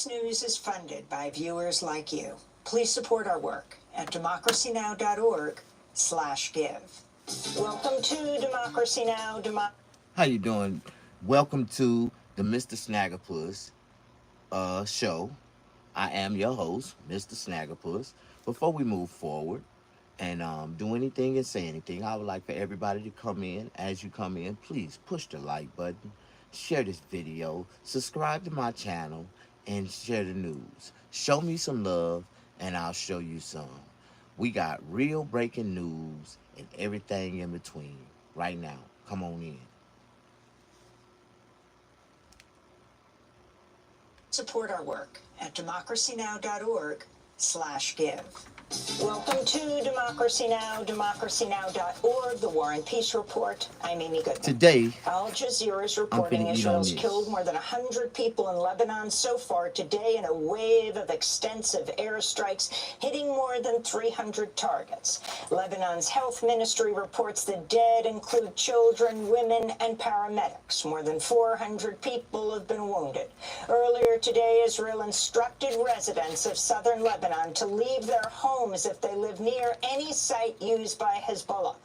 News is funded by viewers like you. Please support our work at democracynow.org/give. Welcome to Democracy Now! How you doing? Welcome to the Mr. Snaggerpuss show. I am your host, Mr. Snaggerpuss. Before we move forward and do anything and say anything, I would like for everybody to come in. As you come in, please push the like button, share this video, subscribe to my channel, and share the news. Show me some love, and I'll show you some. We got real breaking news and everything in between right now. Come on in. Support our work at democracynow.org/give. Welcome to Democracy Now!, democracynow.org, the War and Peace Report. I'm Amy Goodman. Today, Al Jazeera is reporting Israel's killed more than 100 people in Lebanon so far today in a wave of extensive airstrikes, hitting more than 300 targets. Lebanon's health ministry reports the dead include children, women, and paramedics. More than 400 people have been wounded. Earlier today, Israel instructed residents of southern Lebanon to leave their homes if they live near any site used by Hezbollah.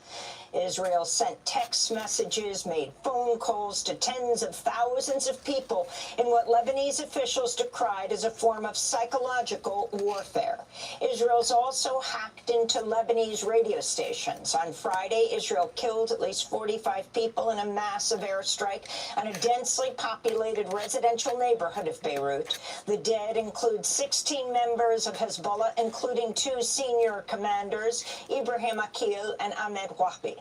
Israel sent text messages, made phone calls to tens of thousands of people in what Lebanese officials decried as a form of psychological warfare. Israel's also hacked into Lebanese radio stations. On Friday, Israel killed at least 45 people in a massive airstrike on a densely populated residential neighborhood of Beirut. The dead include 16 members of Hezbollah, including 2 senior commanders, Ibrahim Akil and Ahmed Wahbi.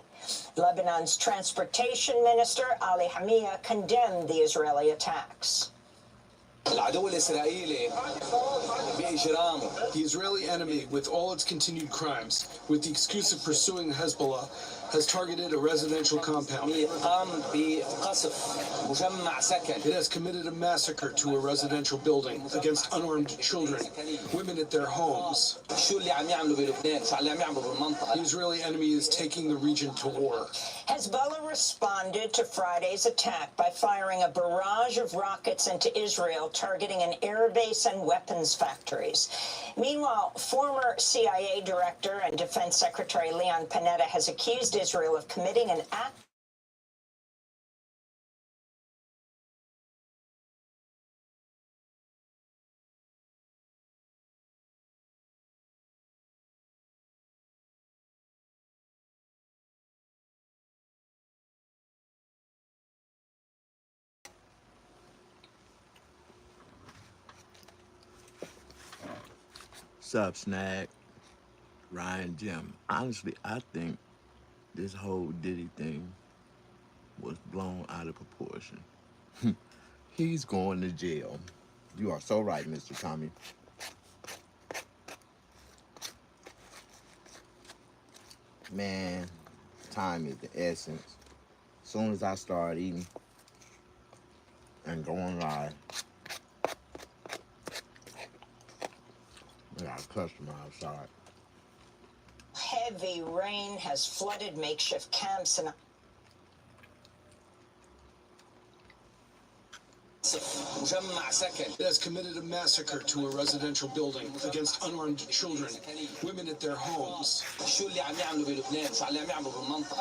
Lebanon's transportation minister, Ali Hamia, condemned the Israeli attacks. The Israeli enemy, with all its continued crimes, with the excuse of pursuing Hezbollah, has targeted a residential compound. It has committed a massacre to a residential building against unarmed children, women at their homes. The Israeli enemy is taking the region to war. Hezbollah responded to Friday's attack by firing a barrage of rockets into Israel, targeting an airbase and weapons factories. Meanwhile, former CIA Director and Defense Secretary Leon Panetta has accused Israel of committing an act Sup, Snag, Ryan, Jim. Honestly, I think this whole Diddy thing was blown out of proportion. He's going to jail. You are so right, Mr. Tommy. Man, time is the essence. As soon as I start eating and going live, I got a customer outside. heavy rain has flooded makeshift camps in It has committed a massacre to a residential building against unarmed children, women at their homes. The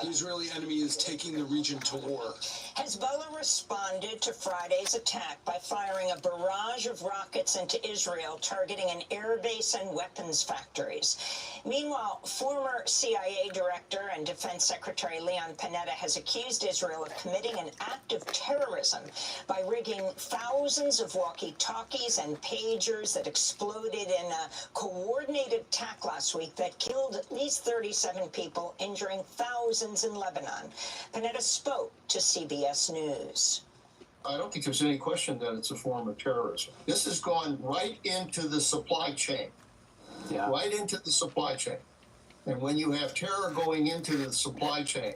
Israeli enemy is taking the region to war. Hezbollah responded to Friday's attack by firing a barrage of rockets into Israel, targeting an airbase and weapons factories. Meanwhile, former CIA Director and Defense Secretary Leon Panetta has accused Israel of committing an act of terrorism by rigging thousands of walkie-talkies and pagers that exploded in a coordinated attack last week that killed at least 37 people, injuring thousands in Lebanon. Panetta spoke to CBS News. I don't think there's any question that it's a form of terrorism. This has gone right into the supply chain. Yeah. Right into the supply chain. And when you have terror going into the supply chain,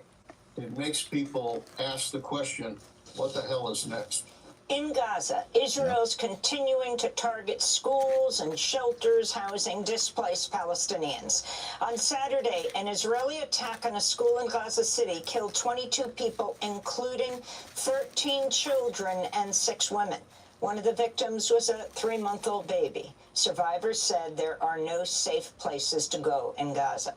it makes people ask the question, what the hell is next? In Gaza, Israel's continuing to target schools and shelters housing displaced Palestinians. On Saturday, an Israeli attack on a school in Gaza City killed 22 people, including 13 children and 6 women. One of the victims was a 3-month-old baby. Survivors said there are no safe places to go in Gaza.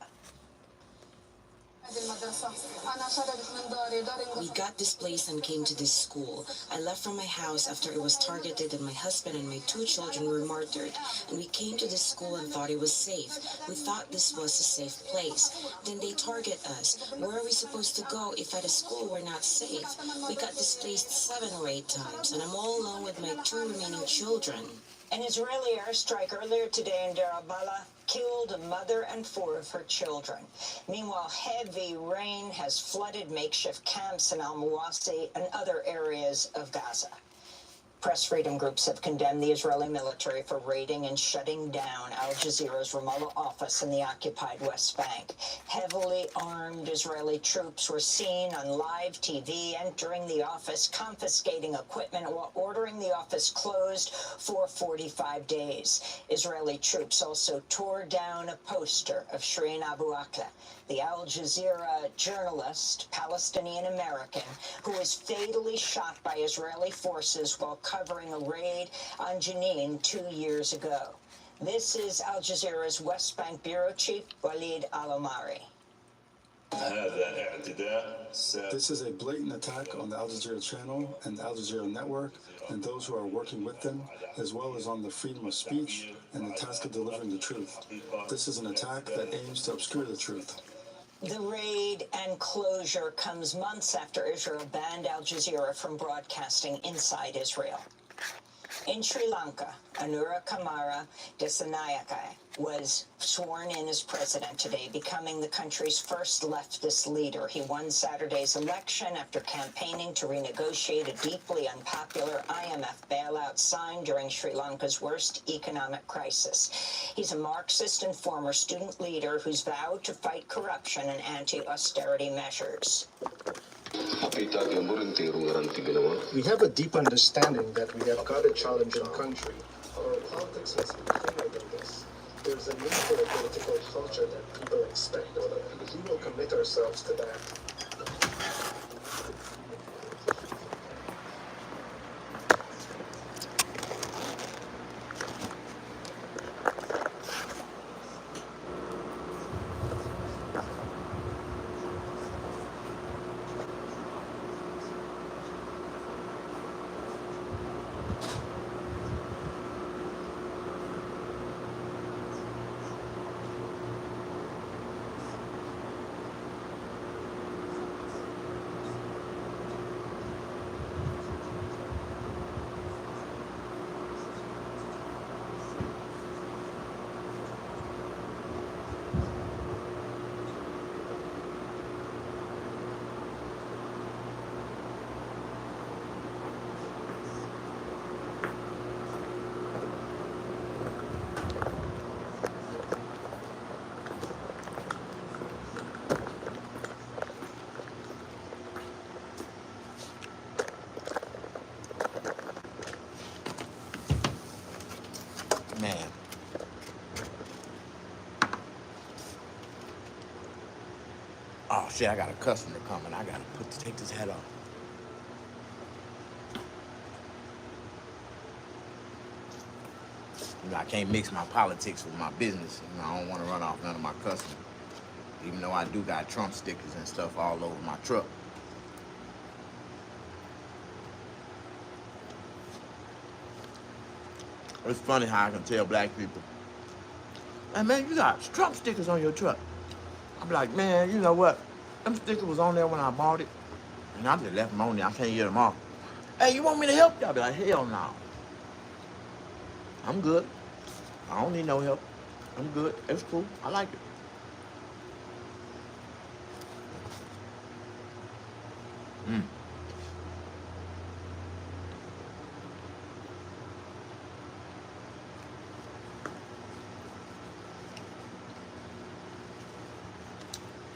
We got displaced and came to this school. I left from my house after it was targeted and my husband and my 2 children were martyred. And we came to this school and thought it was safe. We thought this was a safe place. Then they target us. Where are we supposed to go if at a school we're not safe? We got displaced 7 or 8 times and I'm all alone with my 2 remaining children. An Israeli airstrike earlier today in Deir al-Balah killed a mother and 4 of her children. Meanwhile, heavy rain has flooded makeshift camps in Al-Mawasi and other areas of Gaza. Press freedom groups have condemned the Israeli military for raiding and shutting down Al Jazeera's Ramallah office in the occupied West Bank. Heavily armed Israeli troops were seen on live TV entering the office, confiscating equipment while ordering the office closed for 45 days. Israeli troops also tore down a poster of Shireen Abu Akleh, the Al Jazeera journalist, Palestinian-American, who was fatally shot by Israeli forces while covering a raid on Jenin 2 years ago. This is Al Jazeera's West Bank bureau chief, Walid Al-Omari. This is a blatant attack on the Al Jazeera channel and the Al Jazeera network and those who are working with them, as well as on the freedom of speech and the task of delivering the truth. This is an attack that aims to obscure the truth. The raid and closure comes months after Israel banned Al Jazeera from broadcasting inside Israel. In Sri Lanka, Anura Kumara Dissanayake was sworn in as president today, becoming the country's first leftist leader. He won Saturday's election after campaigning to renegotiate a deeply unpopular IMF bailout signed during Sri Lanka's worst economic crisis. He's a Marxist and former student leader who's vowed to fight corruption and anti-austerity measures. We have a deep understanding that we have got a challenging country. Our politics must be cleaner than this. There's a need for a political culture that people expect of us. We will commit ourselves to that. Man. Oh shit, I got a customer coming. I gotta take this hat off. You know, I can't mix my politics with my business. You know, I don't want to run off none of my customers. Even though I do got Trump stickers and stuff all over my truck. It's funny how I can tell black people, hey man, you got Trump stickers on your truck. I'm like, man, you know what? Them stickers was on there when I bought it. And I just left them on there. I can't get them off. Hey, you want me to help you? I'll be like, hell no. I'm good. I don't need no help. I'm good. It's cool. I like it.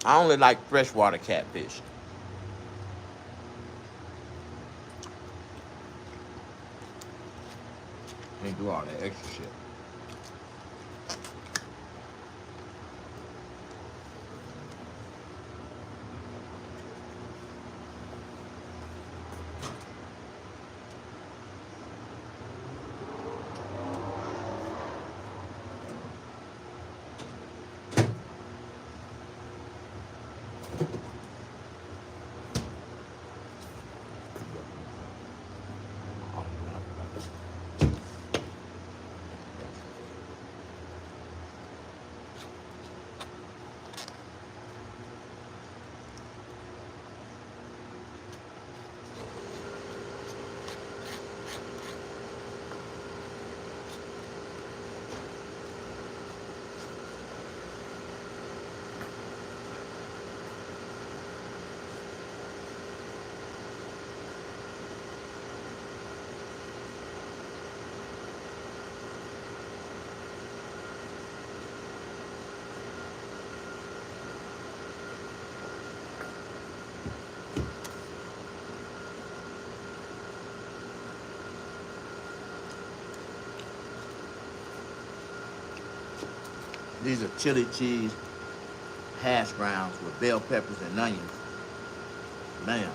I only like freshwater catfish. Can't do all that extra shit. These are chili cheese hash browns with bell peppers and onions. Man,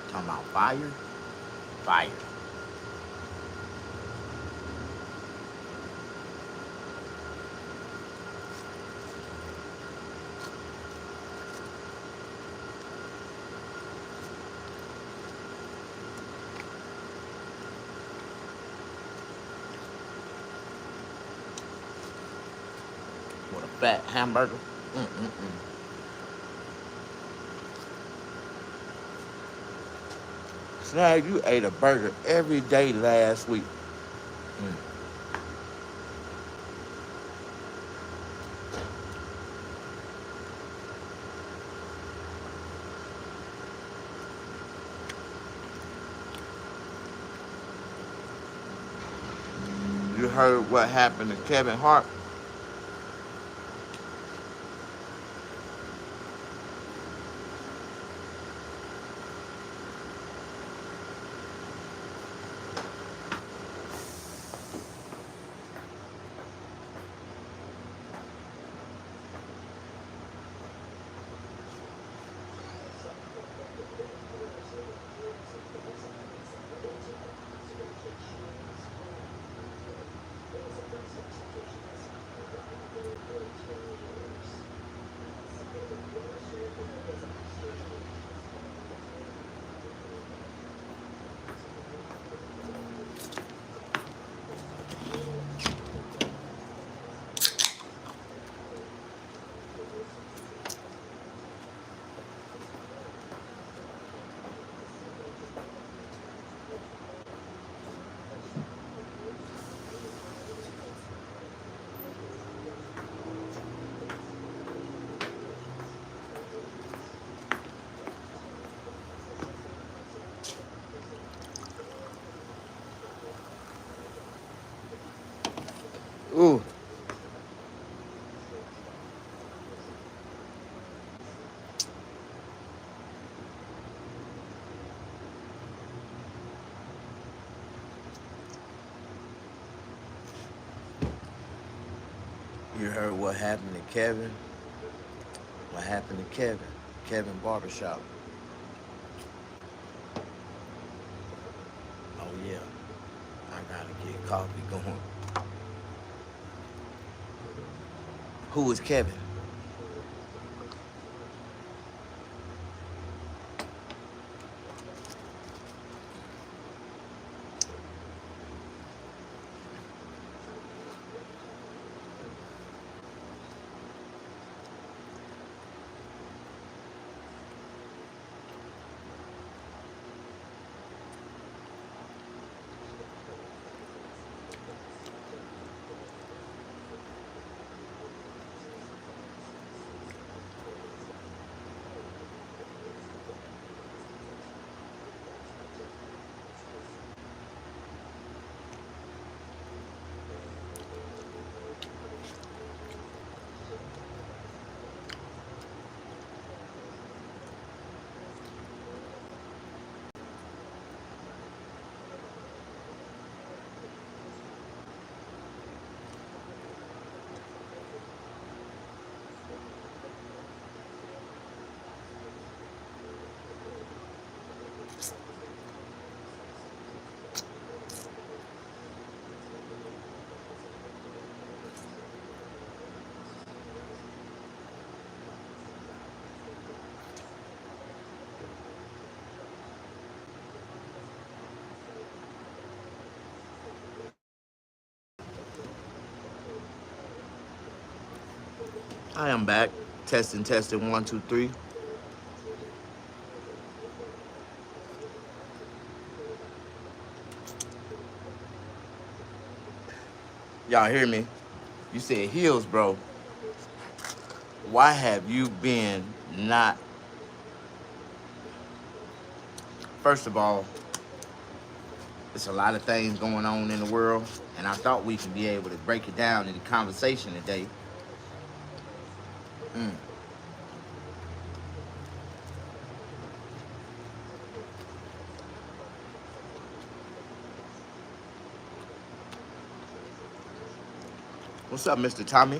talking about fire, fire. With a fat hamburger. Snag, you ate a burger every day last week. You heard what happened to Kevin Hart? Ooh. You heard what happened to Kevin? What happened to Kevin? Kevin Barbershop. Oh yeah, I gotta get coffee going. Who is Kevin? I am back. Testing, 1, 2, 3. Y'all hear me? You said heels, bro. Why have you been not? First of all, there's a lot of things going on in the world, and I thought we should be able to break it down in the conversation today. What's up, Mr. Tommy?